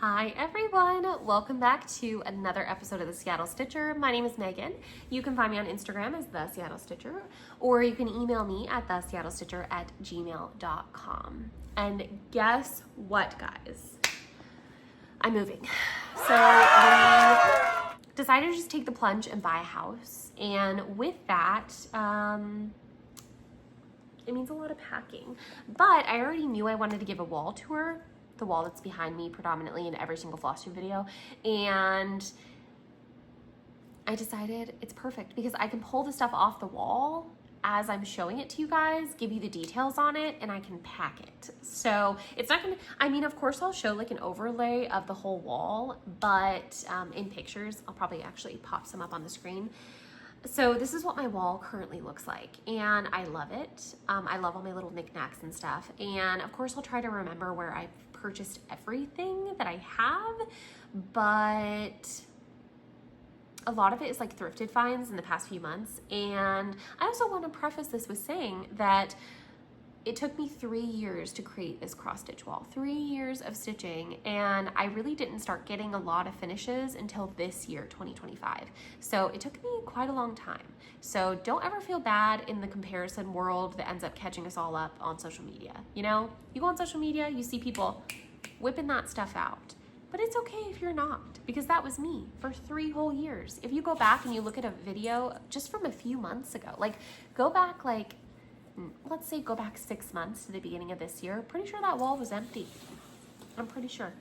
Hi everyone, welcome back to another episode of the Seattle Stitcher. My name is Megan. You can find me on Instagram as The Seattle Stitcher, or you can email me at theseattlestitcher@gmail.com. And guess what, guys? I'm moving. So we decided to just take the plunge and buy a house. And with that, it means a lot of packing. But I already knew I wanted to give a wall tour, the wall that's behind me predominantly in every single floss tube video, and I decided it's perfect because I can pull the stuff off the wall as I'm showing it to you guys, give you the details on it, and I can pack it. So it's not gonna, I mean, of course I'll show like an overlay of the whole wall, but in pictures, I'll probably actually pop some up on the screen. So this is what my wall currently looks like, and I love it. I love all my little knickknacks and stuff. And of course I'll try to remember where I've purchased everything that I have, but a lot of it is like thrifted finds in the past few months. And I also want to preface this with saying that it took me 3 years to create this cross stitch wall, 3 years of stitching, and I really didn't start getting a lot of finishes until this year, 2025. So it took me quite a long time. So don't ever feel bad in the comparison world that ends up catching us all up on social media. You know, you go on social media, you see people whipping that stuff out, but it's okay if you're not, because that was me for 3 whole years. If you go back and you look at a video just from a few months ago, like go back like, let's say go back 6 months to the beginning of this year, pretty sure that wall was empty. I'm pretty sure.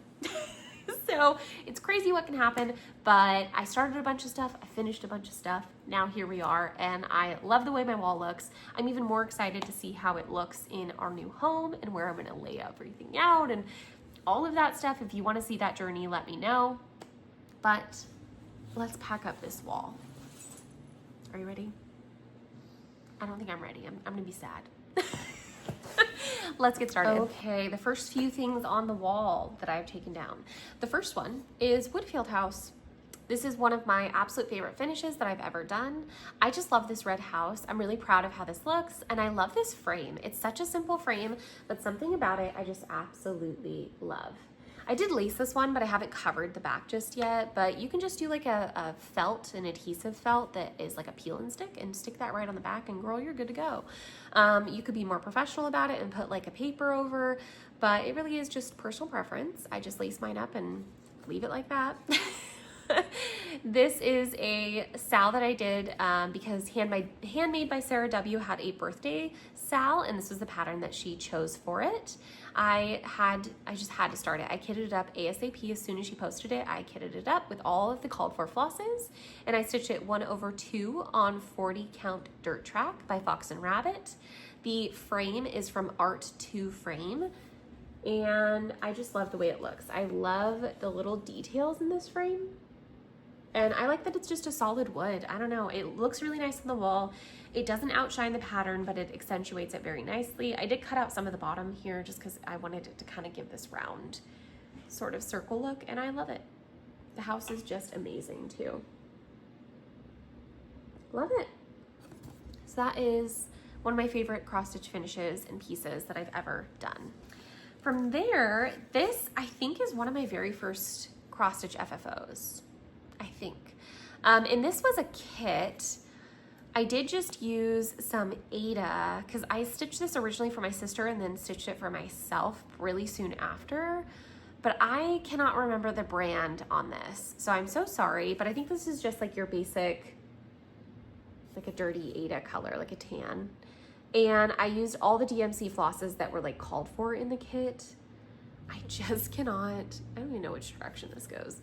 So it's crazy what can happen, but I started a bunch of stuff, I finished a bunch of stuff, now here we are, and I love the way my wall looks. I'm even more excited to see how it looks in our new home and where I'm gonna lay everything out and all of that stuff. If you wanna see that journey, let me know. But let's pack up this wall. Are you ready? I don't think I'm ready. I'm gonna be sad. Let's get started. Okay, the first few things on the wall that I've taken down. The first one is Woodfield House. This is one of my absolute favorite finishes that I've ever done. I just love this red house. I'm really proud of how this looks, and I love this frame. It's such a simple frame, but something about it I just absolutely love. I did lace this one, but I haven't covered the back just yet, but you can just do like a felt, an adhesive felt that is like a peel and stick that right on the back, and girl, you're good to go. You could be more professional about it and put like a paper over, but it really is just personal preference. I just lace mine up and leave it like that. This is a sal that I did because Handmade by Sarah W had a birthday sal, and this was the pattern that she chose for it. I just had to start it. I kitted it up ASAP as soon as she posted it. I kitted it up with all of the called for flosses, and I stitched it 1/2 on 40 count dirt track by Fox and Rabbit. The frame is from Art to Frame, and I just love the way it looks. I love the little details in this frame. And I like that it's just a solid wood. I don't know, it looks really nice on the wall. It doesn't outshine the pattern, but it accentuates it very nicely. I did cut out some of the bottom here just because I wanted it to kind of give this round sort of circle look, and I love it. The house is just amazing too. Love it. So that is one of my favorite cross stitch finishes and pieces that I've ever done. From there, this I think is one of my very first cross stitch FFOs. I think. And this was a kit. I did just use some Aida because I stitched this originally for my sister and then stitched it for myself really soon after, but I cannot remember the brand on this, so I'm so sorry, but I think this is just like your basic, like a dirty Aida color, like a tan. And I used all the DMC flosses that were like called for in the kit. I just cannot, I don't even know which direction this goes.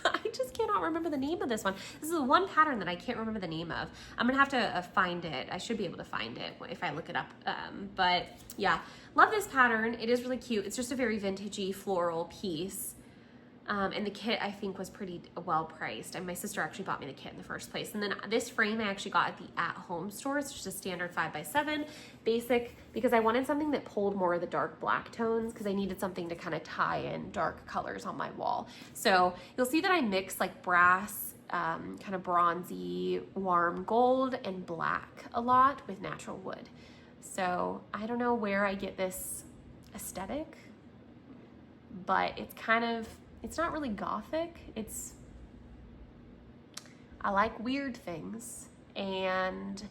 I just cannot remember the name of this one. This is the one pattern that I can't remember the name of. I'm gonna have to find it. I should be able to find it if I look it up. But yeah, love this pattern. It is really cute. It's just a very vintagey floral piece. And the kit I think was pretty well priced, and my sister actually bought me the kit in the first place. And then this frame I actually got at the at-home store. It's just a standard 5x7 basic because I wanted something that pulled more of the dark black tones because I needed something to kind of tie in dark colors on my wall. So you'll see that I mix like brass, kind of bronzy, warm gold, and black a lot with natural wood. So I don't know where I get this aesthetic, but it's kind of, it's not really gothic. I like weird things, and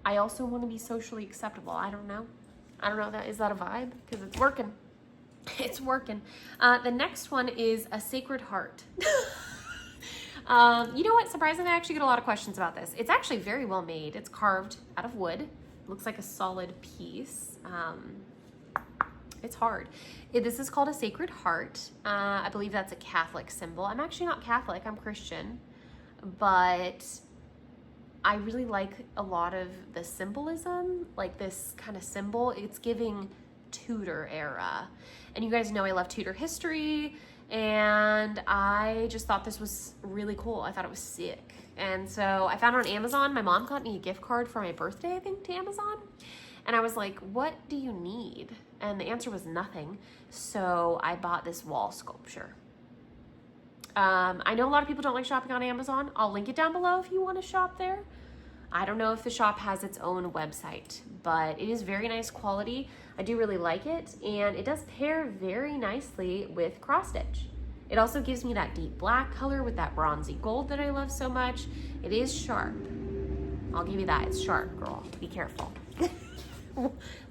I also want to be socially acceptable. I don't know. Is that a vibe? Because it's working. It's working. The next one is a Sacred Heart. You know what? Surprisingly, I actually get a lot of questions about this. It's actually very well made. It's carved out of wood. It looks like a solid piece. It's hard. This is called a Sacred Heart. I believe that's a Catholic symbol. I'm actually not Catholic. I'm Christian. But I really like a lot of the symbolism, like this kind of symbol. It's giving Tudor era. And you guys know I love Tudor history, and I just thought this was really cool. I thought it was sick. And so I found it on Amazon. My mom got me a gift card for my birthday, I think, to Amazon. And I was like, what do you need? And the answer was nothing. So I bought this wall sculpture. I know a lot of people don't like shopping on Amazon. I'll link it down below if you want to shop there. I don't know if the shop has its own website, but it is very nice quality. I do really like it, and it does pair very nicely with cross stitch. It also gives me that deep black color with that bronzy gold that I love so much. It is sharp. I'll give you that. It's sharp, girl. Be careful.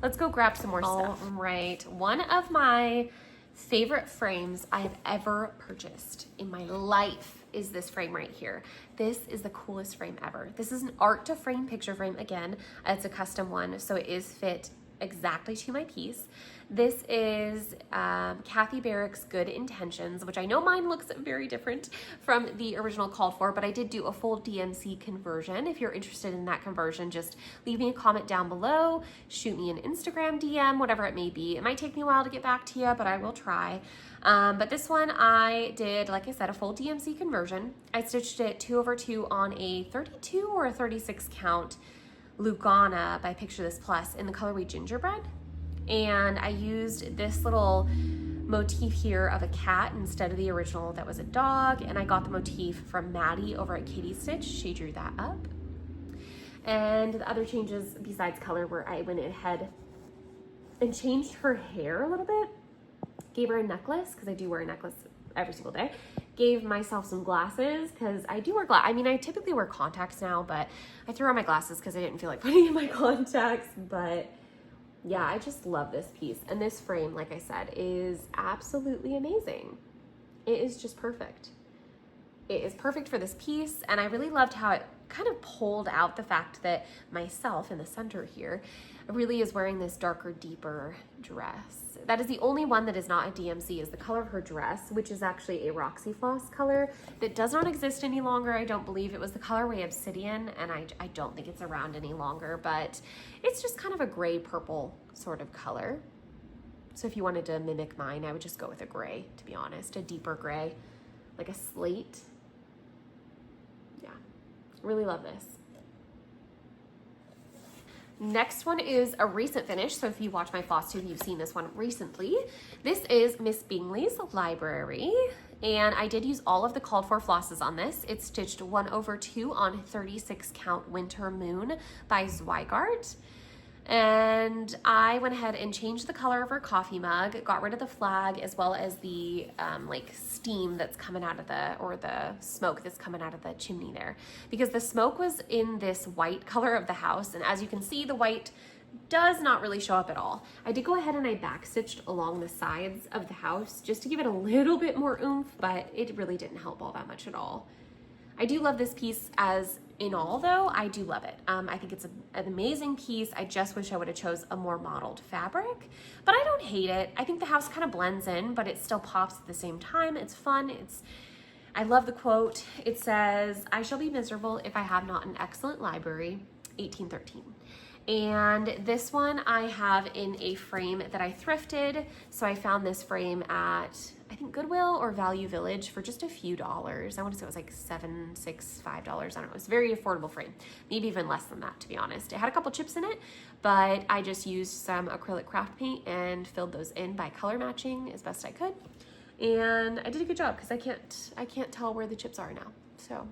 Let's go grab some more stuff. All right. One of my favorite frames I have ever purchased in my life is this frame right here. This is the coolest frame ever. This is an art to frame picture frame. Again, it's a custom one, so it is fit exactly to my piece. This is Kathy Barrick's Good Intentions, which I know mine looks very different from the original called for, but I did do a full DMC conversion. If you're interested in that conversion, just leave me a comment down below, shoot me an Instagram DM, whatever it may be. It might take me a while to get back to you, but I will try. But this one I did, like I said, a full DMC conversion. I stitched it 2/2 on a 32 or a 36 count Lugana by Picture This Plus in the colorway Gingerbread. And I used this little motif here of a cat instead of the original that was a dog, and I got the motif from Maddie over at Katie Stitch. She drew that up. And the other changes besides color were I went ahead and changed her hair a little bit, gave her a necklace because I do wear a necklace every single day, gave myself some glasses because I do wear glasses. I mean, I typically wear contacts now, but I threw on my glasses because I didn't feel like putting in my contacts. But yeah, I just love this piece. And this frame, like I said, is absolutely amazing. It is just perfect. It is perfect for this piece. And I really loved how it kind of pulled out the fact that myself in the center here really is wearing this darker, deeper dress. That is the only one that is not a DMC, is the color of her dress, which is actually a Roxy Floss color that does not exist any longer. I don't believe it was the colorway Obsidian, and I don't think it's around any longer, but it's just kind of a gray purple sort of color. So if you wanted to mimic mine, I would just go with a gray, to be honest, a deeper gray, like a slate. Yeah, really love this. Next one is a recent finish, so if you watch my floss tube, you've seen this one recently. This is Miss Bingley's Library, and I did use all of the called for flosses on this. It's stitched 1/2 on 36 count Winter Moon by Zweigart. And I went ahead and changed the color of her coffee mug, got rid of the flag, as well as the like steam that's coming out of the smoke that's coming out of the chimney there, because the smoke was in this white color of the house, and as you can see, the white does not really show up at all. I did go ahead and I backstitched along the sides of the house just to give it a little bit more oomph, but it really didn't help all that much at all. I do love this piece as in all, though. I do love it. I think it's an amazing piece. I just wish I would have chose a more mottled fabric, but I don't hate it. I think the house kind of blends in, but it still pops at the same time. It's fun. I love the quote. It says, "I shall be miserable if I have not an excellent library," 1813. And this one I have in a frame that I thrifted. So I found this frame at, I think, Goodwill or Value Village for just a few dollars. I want to say it was like $7, $6, $5. I don't know. It's a very affordable frame. Maybe even less than that, to be honest. It had a couple chips in it, but I just used some acrylic craft paint and filled those in by color matching as best I could. And I did a good job because I can't tell where the chips are now. So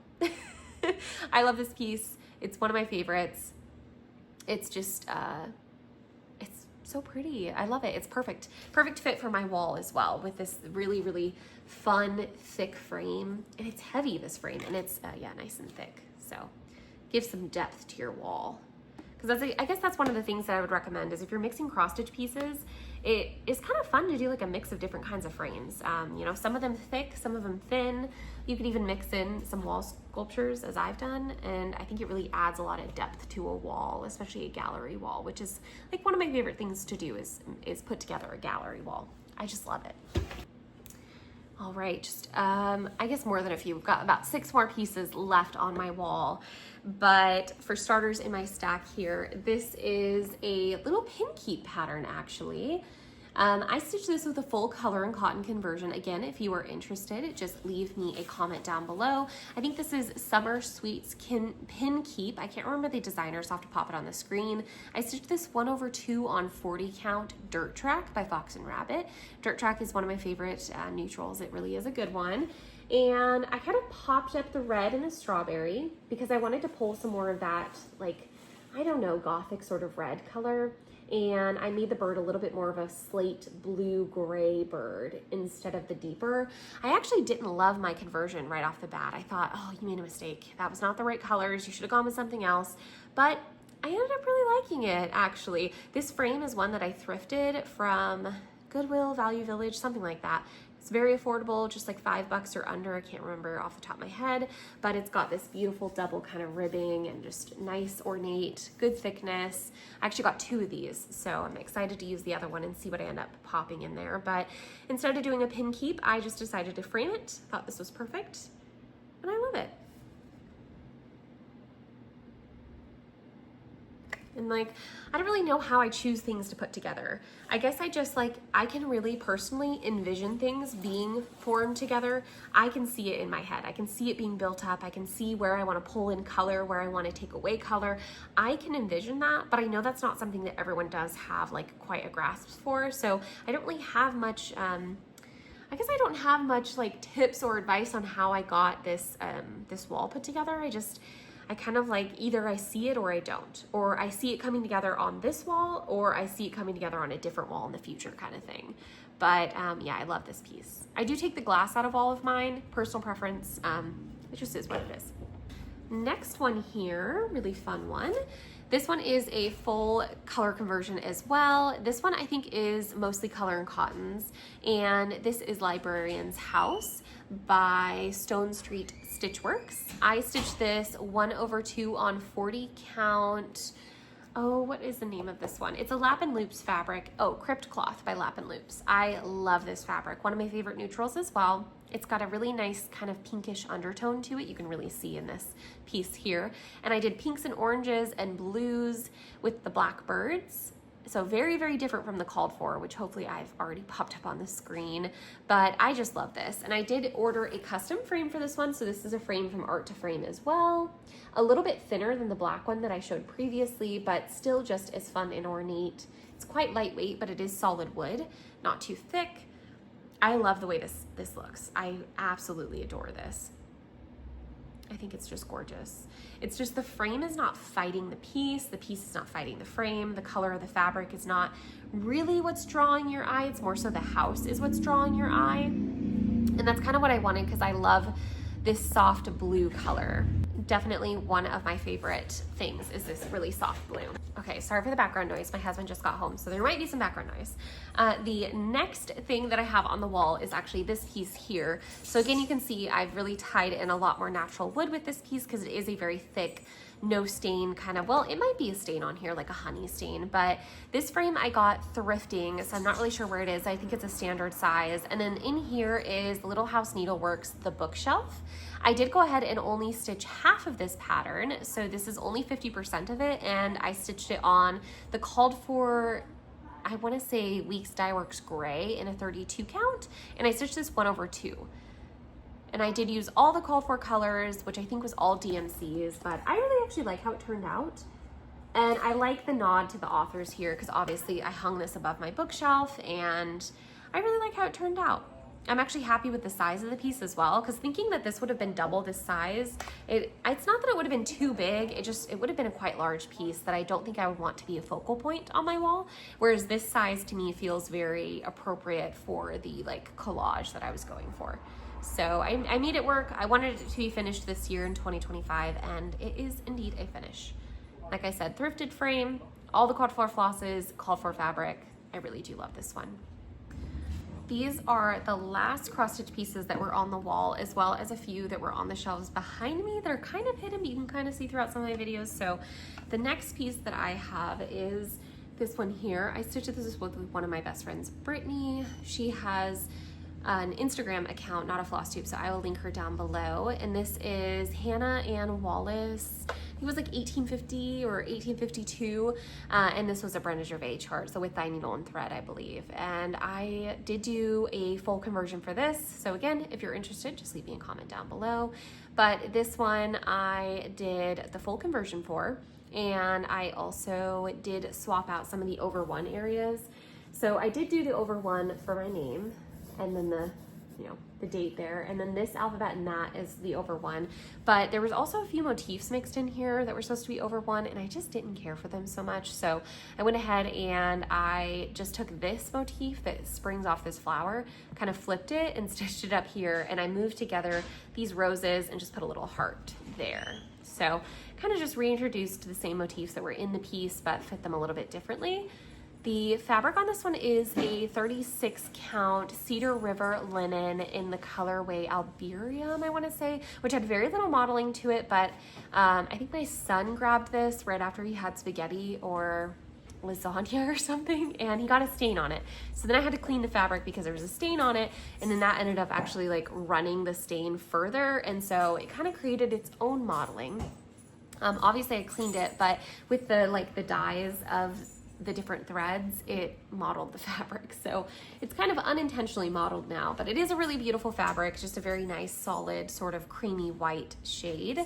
I love this piece. It's one of my favorites. It's just, it's So pretty. I love it. It's perfect. Perfect fit for my wall as well with this really, really fun, thick frame. And it's heavy, this frame, and it's, yeah, nice and thick. So give some depth to your wall. Because I guess that's one of the things that I would recommend is if you're mixing cross stitch pieces, it is kind of fun to do like a mix of different kinds of frames. You know, some of them thick, some of them thin. You could even mix in some wall sculptures as I've done, and I think it really adds a lot of depth to a wall, especially a gallery wall, which is like one of my favorite things to do is put together a gallery wall. I just love it. All right, just I guess more than a few. We've got about 6 more pieces left on my wall. But for starters in my stack here, this is a little Pinkeep pattern actually. I stitched this with a full color and cotton conversion. Again, if you are interested, just leave me a comment down below. I think this is Summer Sweets Pinkeep. I can't remember the designer, so I'll have to pop it on the screen. I stitched this 1/2 on 40 count Dirt Track by Fox and Rabbit. Dirt Track is one of my favorite neutrals. It really is a good one. And I kind of popped up the red and the strawberry because I wanted to pull some more of that, like, I don't know, gothic sort of red color. And I made the bird a little bit more of a slate blue gray bird instead of the deeper. I actually didn't love my conversion right off the bat. I thought, oh, you made a mistake. That was not the right colors. You should have gone with something else. But I ended up really liking it, actually. This frame is one that I thrifted from Goodwill, Value Village, something like that. It's very affordable, just like $5 or under. I can't remember off the top of my head, but it's got this beautiful double kind of ribbing and just nice, ornate, good thickness. I actually got 2 of these, so I'm excited to use the other one and see what I end up popping in there. But instead of doing a pin keep, I just decided to frame it. Thought this was perfect, and I love it. And like, I don't really know how I choose things to put together. I guess I just like, I can really personally envision things being formed together. I can see it in my head. I can see it being built up. I can see where I want to pull in color, where I want to take away color. I can envision that, but I know that's not something that everyone does have like quite a grasp for. So I don't really have much, I guess I don't have much like tips or advice on how I got this, this wall put together. I kind of like either I see it or I don't, or I see it coming together on this wall, or I see it coming together on a different wall in the future kind of thing. But yeah, I love this piece. I do take the glass out of all of mine, personal preference. It just is what it is. Next one here, really fun one. This one is a full color conversion as well. This one I think is mostly color and cottons, and this is Librarian's House by Stone Street Stitchworks. I stitched this 1/2 on 40 count. Oh, what is the name of this one? It's a Lap and Loops fabric. Oh, Crypt Cloth by Lap and Loops. I love this fabric. One of my favorite neutrals as well. It's got a really nice kind of pinkish undertone to it. You can really see in this piece here. And I did pinks and oranges and blues with the black birds. So very, very different from the called for, which hopefully I've already popped up on the screen, but I just love this. And I did order a custom frame for this one. So this is a frame from Art to Frame as well. A little bit thinner than the black one that I showed previously, but still just as fun and ornate. It's quite lightweight, but it is solid wood, not too thick. I love the way this looks. I absolutely adore this. I think it's just gorgeous. It's just the frame is not fighting the piece is not fighting the frame, the color of the fabric is not really what's drawing your eye, it's more so the house is what's drawing your eye. And that's kind of what I wanted because I love this soft blue color. Definitely one of my favorite things is this really soft blue. Okay, sorry for the background noise. My husband just got home, so there might be some background noise. The next thing that I have on the wall is actually this piece here. So again, you can see I've really tied in a lot more natural wood with this piece because it is a very thick, no stain kind of, well, it might be a stain on here, like a honey stain, but this frame I got thrifting, so I'm not really sure where it is. I think it's a standard size. And then in here is Little House Needleworks, the bookshelf. I did go ahead and only stitch half of this pattern, so this is only 50% of it, and I stitched it on the called for, I want to say Weeks Dye Works Gray in a 32 count, and I stitched this 1/2. And I did use all the called for colors, which I think was all DMCs, but I really actually like how it turned out. And I like the nod to the authors here because obviously I hung this above my bookshelf and I really like how it turned out. I'm actually happy with the size of the piece as well, because thinking that this would have been double this size, it's not that it would have been too big, it would have been a quite large piece that I don't think I would want to be a focal point on my wall, whereas this size to me feels very appropriate for the like collage that I was going for. So I made it work. I wanted it to be finished this year in 2025, and it is indeed a finish. Like I said, thrifted frame, all the called for flosses, called for fabric. I really do love this one. These are the last cross-stitch pieces that were on the wall, as well as a few that were on the shelves behind me that are kind of hidden, but you can kind of see throughout some of my videos. So the next piece that I have is this one here. I stitched this with one of my best friends, Brittany. She has an Instagram account, not a floss tube, so I will link her down below. And this is Hannah and Wallace. It was like 1850 or 1852, and this was a Brenda Gervais chart, so with thigh needle and thread, I believe. And I did do a full conversion for this, so again, if you're interested, just leave me a comment down below. But this one I did the full conversion for, and I also did swap out some of the over one areas. So I did do the over one for my name, and then the date there, and then this alphabet and that is the over one. But there was also a few motifs mixed in here that were supposed to be over one, and I just didn't care for them so much. So I went ahead and I just took this motif that springs off this flower, kind of flipped it and stitched it up here, and I moved together these roses and just put a little heart there. So kind of just reintroduced the same motifs that were in the piece, but fit them a little bit differently. The fabric on this one is a 36 count Cedar River linen in the colorway Alberium, I want to say, which had very little modeling to it, but I think my son grabbed this right after he had spaghetti or lasagna or something, and he got a stain on it. So then I had to clean the fabric because there was a stain on it, and then that ended up actually like running the stain further, and so it kind of created its own modeling. Obviously I cleaned it, but with the dyes of the different threads, it modeled the fabric. So it's kind of unintentionally modeled now, but it is a really beautiful fabric, just a very nice, solid, sort of creamy white shade.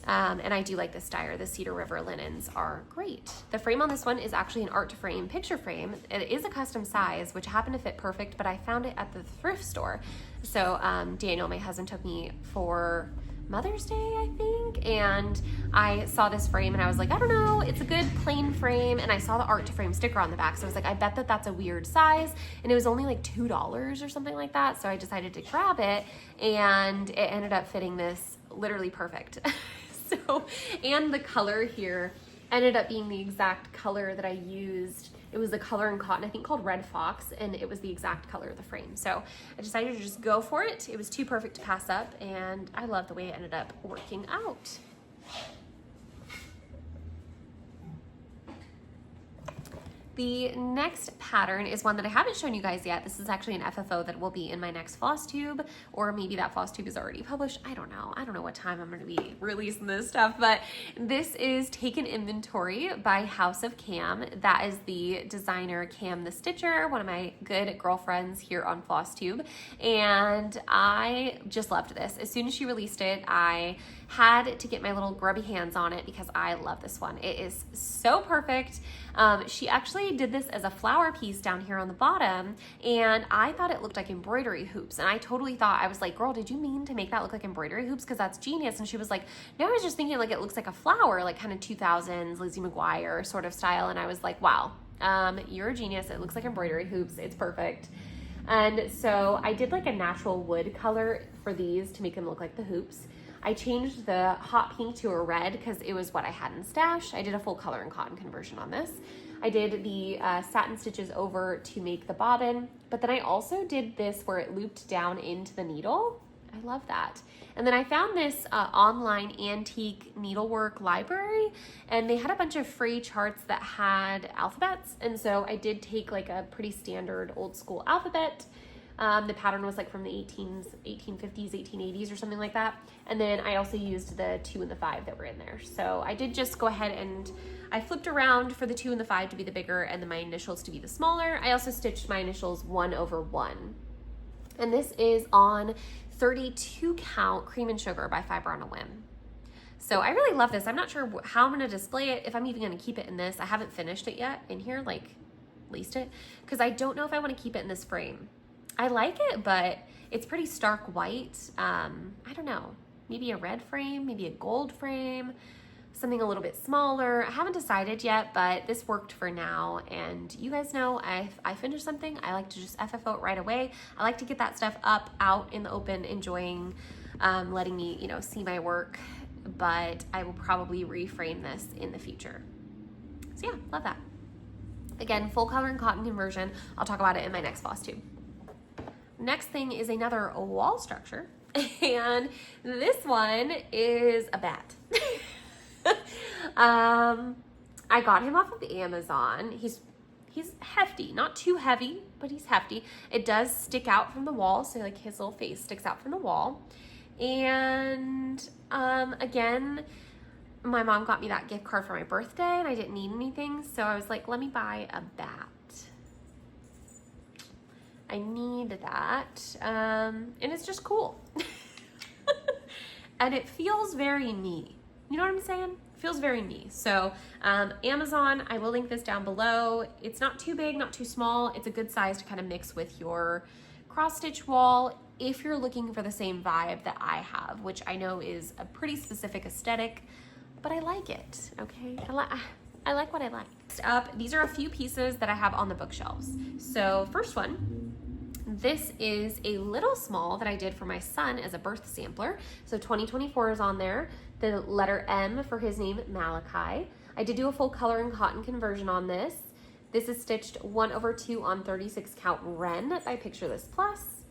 And I do like this dyer. The Cedar River linens are great. The frame on this one is actually an art to frame picture frame. It is a custom size, which happened to fit perfect, but I found it at the thrift store. So Daniel, my husband, took me for Mother's Day, I think, and I saw this frame and I was like, I don't know, it's a good plain frame, and I saw the art to frame sticker on the back, so I was like, I bet that that's a weird size, and it was only like $2 or something like that, so I decided to grab it, and it ended up fitting this literally perfect. So, and the color here ended up being the exact color that I used. It was the color in cotton, I think called Red Fox, and it was the exact color of the frame. So I decided to just go for it. It was too perfect to pass up, and I love the way it ended up working out. The next pattern is one that I haven't shown you guys yet. This is actually an FFO that will be in my next floss tube, or maybe that floss tube is already published. I don't know. I don't know what time I'm going to be releasing this stuff, but this is Taken Inventory by House of Cam. That is the designer Cam the Stitcher, one of my good girlfriends here on floss tube, and I just loved this. As soon as she released it, I had to get my little grubby hands on it because I love this one. It is so perfect. She actually did this as a flower piece down here on the bottom, and I thought it looked like embroidery hoops, and I totally thought, I was like, girl, did you mean to make that look like embroidery hoops? Because that's genius. And she was like, no, I was just thinking like it looks like a flower, like kind of 2000s Lizzy McGuire sort of style. And I was like, wow, you're a genius. It looks like embroidery hoops. It's perfect. And so I did like a natural wood color for these to make them look like the hoops. I changed the hot pink to a red because it was what I had in stash. I did a full color and cotton conversion on this. I did the satin stitches over to make the bobbin, but then I also did this where it looped down into the needle. I love that. And then I found this online antique needlework library, and they had a bunch of free charts that had alphabets. And so I did take like a pretty standard old school alphabet. The pattern was like from the 1850s, 1880s or something like that. And then I also used the 2 and the 5 that were in there. So I did just go ahead and I flipped around for the 2 and the 5 to be the bigger and then my initials to be the smaller. I also stitched my initials 1 over 1. And this is on 32 count Cream and Sugar by Fiber on a Whim. So I really love this. I'm not sure how I'm going to display it, if I'm even going to keep it in this. I haven't finished it yet in here, like laced it, because I don't know if I want to keep it in this frame. I like it, but it's pretty stark white. I don't know, maybe a red frame, maybe a gold frame, something a little bit smaller. I haven't decided yet, but this worked for now. And you guys know, if I finish something, I like to just FFO it right away. I like to get that stuff up, out in the open, enjoying, letting me, you know, see my work. But I will probably reframe this in the future. So yeah, love that. Again, full color and cotton conversion. I'll talk about it in my next floss tube. Next thing is another wall structure. And this one is a bat. I got him off of Amazon. He's hefty, not too heavy, but he's hefty. It does stick out from the wall, so like his little face sticks out from the wall. And again, my mom got me that gift card for my birthday and I didn't need anything, so I was like, let me buy a bat. I need that, and it's just cool. And it feels very me. You know what I'm saying? It feels very me. So Amazon, I will link this down below. It's not too big, not too small. It's a good size to kind of mix with your cross stitch wall if you're looking for the same vibe that I have, which I know is a pretty specific aesthetic, but I like it, okay? I like what I like. Next up, these are a few pieces that I have on the bookshelves. So first one, this is a little small that I did for my son as a birth sampler. So 2024 is on there. The letter M for his name, Malachi. I did do a full color and cotton conversion on this. This is stitched 1/2 on 36 count Ren by Picture This Plus.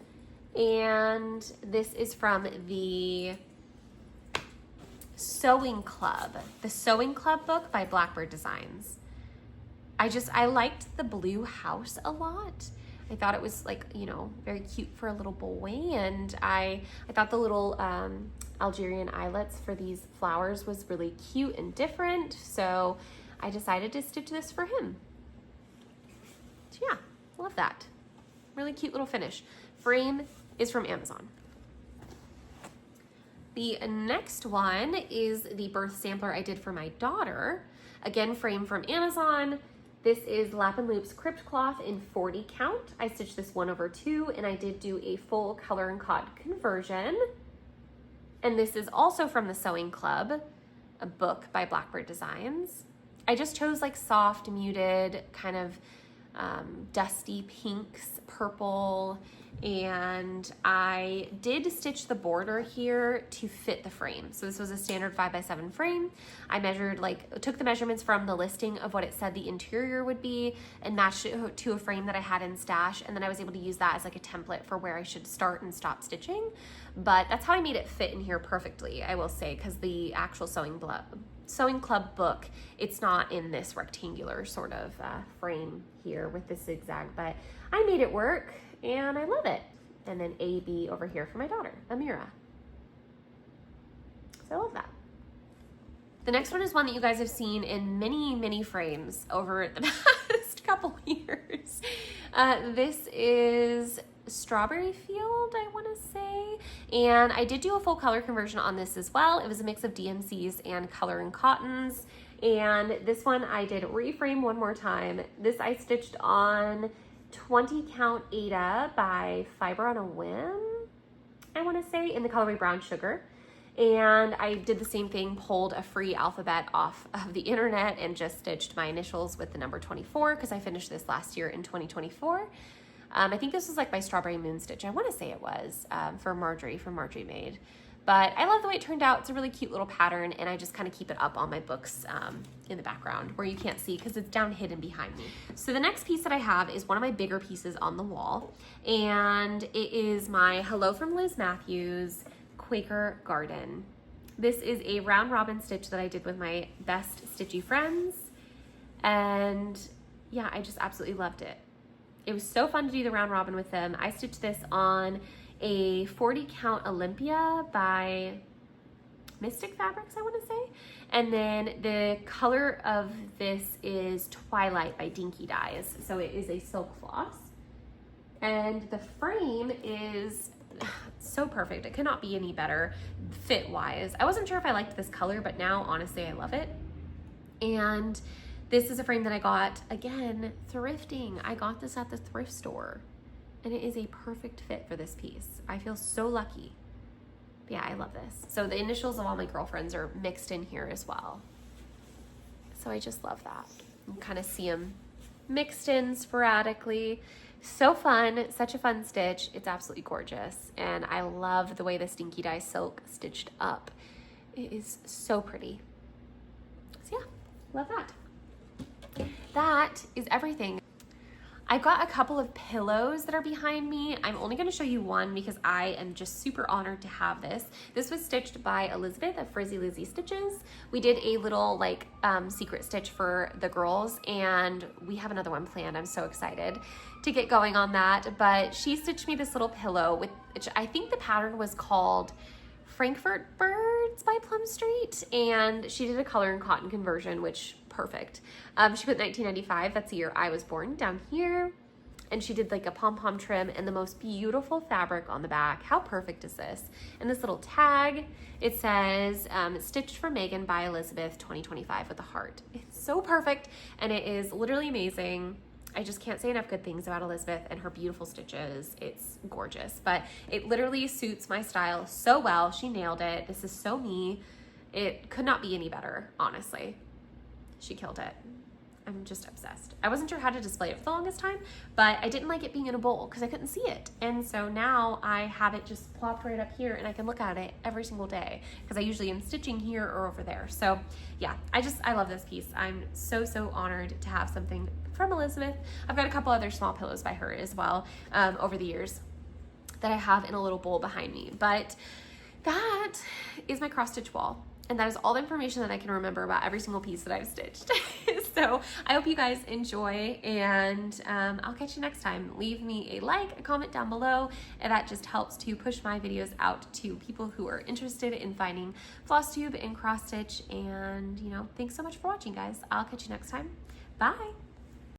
And this is from the Sewing Club, the Sewing Club book by Blackbird Designs. I liked the blue house a lot. I thought it was like, you know, very cute for a little boy, and I thought the little Algerian eyelets for these flowers was really cute and different, so I decided to stitch this for him. So yeah, love that. Really cute little finish. Frame is from Amazon. The next one is the birth sampler I did for my daughter. Again, frame from Amazon. This is Lap and Loops Crypt Cloth in 40 count. I stitched this 1/2, and I did do a full color and cotton conversion. And this is also from the Sewing Club, a book by Blackbird Designs. I just chose like soft, muted, kind of dusty pinks, purple, and I did stitch the border here to fit the frame. So this was a standard 5x7 frame. I measured, took the measurements from the listing of what it said the interior would be and matched it to a frame that I had in stash, and then I was able to use that as like a template for where I should start and stop stitching. But that's how I made it fit in here perfectly, I will say, because the actual Sewing Club book, it's not in this rectangular sort of frame here with the zigzag, but I made it work and I love it. And then AB over here for my daughter, Amira. So I love that. The next one is one that you guys have seen in many, many frames over the past couple years. This is Strawberry Field, I want to say, and I did do a full color conversion on this as well. It was a mix of DMCs and color and cottons, and this one I did reframe one more time. This I stitched on 20 count Ada by Fiber on a Whim, I want to say, in the colorway Brown Sugar. And I did the same thing, pulled a free alphabet off of the internet and just stitched my initials with the number 24 because I finished this last year in 2024. I think this was like by Strawberry Moon Stitch. I want to say it was for Marjorie, from Marjorie Made. But I love the way it turned out. It's a really cute little pattern, and I just kind of keep it up on my books in the background where you can't see because it's down hidden behind me. So the next piece that I have is one of my bigger pieces on the wall, and it is my Hello from Liz Matthews Quaker Garden. This is a round robin stitch that I did with my best stitchy friends, and yeah, I just absolutely loved it. It was so fun to do the round robin with them. I stitched this on a 40 count Olympia by Mystic Fabrics, I want to say. And then the color of this is Twilight by Dinky Dyes. So it is a silk floss. And the frame is so perfect. It could not be any better fit wise. I wasn't sure if I liked this color, but now honestly I love it. And this is a frame that I got, again, thrifting. I got this at the thrift store. and it is a perfect fit for this piece. I feel so lucky. But yeah, I love this. So the initials of all my girlfriends are mixed in here as well. So I just love that. You can kind of see them mixed in sporadically. So fun, such a fun stitch. It's absolutely gorgeous. And I love the way the Stinky Dye silk stitched up. It is so pretty. So yeah, love that. That is everything. I've got a couple of pillows that are behind me. I'm only going to show you one because I am just super honored to have this. This was stitched by Elizabeth of Frizzy Lizzy Stitches. We did a little like secret stitch for the girls, and we have another one planned. I'm so excited to get going on that. But she stitched me this little pillow with, which I think the pattern was called Frankfurt Birds by Plum Street, and she did a color and cotton conversion, which perfect. She put 1995, that's the year I was born, down here, and she did like a pom-pom trim and the most beautiful fabric on the back. How perfect is this? And this little tag, it says stitched for Megan by Elizabeth 2025 with a heart. It's so perfect, and it is literally amazing. I just can't say enough good things about Elizabeth and her beautiful stitches. It's gorgeous, but it literally suits my style so well. She nailed it. This is so me. It could not be any better, honestly. She killed it. I'm just obsessed. I wasn't sure how to display it for the longest time, but I didn't like it being in a bowl because I couldn't see it. And so now I have it just plopped right up here, and I can look at it every single day because I usually am stitching here or over there. So yeah, I love this piece. I'm so, so honored to have something from Elizabeth. I've got a couple other small pillows by her as well over the years that I have in a little bowl behind me. But that is my cross stitch wall. And that is all the information that I can remember about every single piece that I've stitched. So I hope you guys enjoy, and I'll catch you next time. Leave me a like, a comment down below, and that just helps to push my videos out to people who are interested in finding floss tube and cross stitch. And you know, thanks so much for watching, guys. I'll catch you next time. Bye.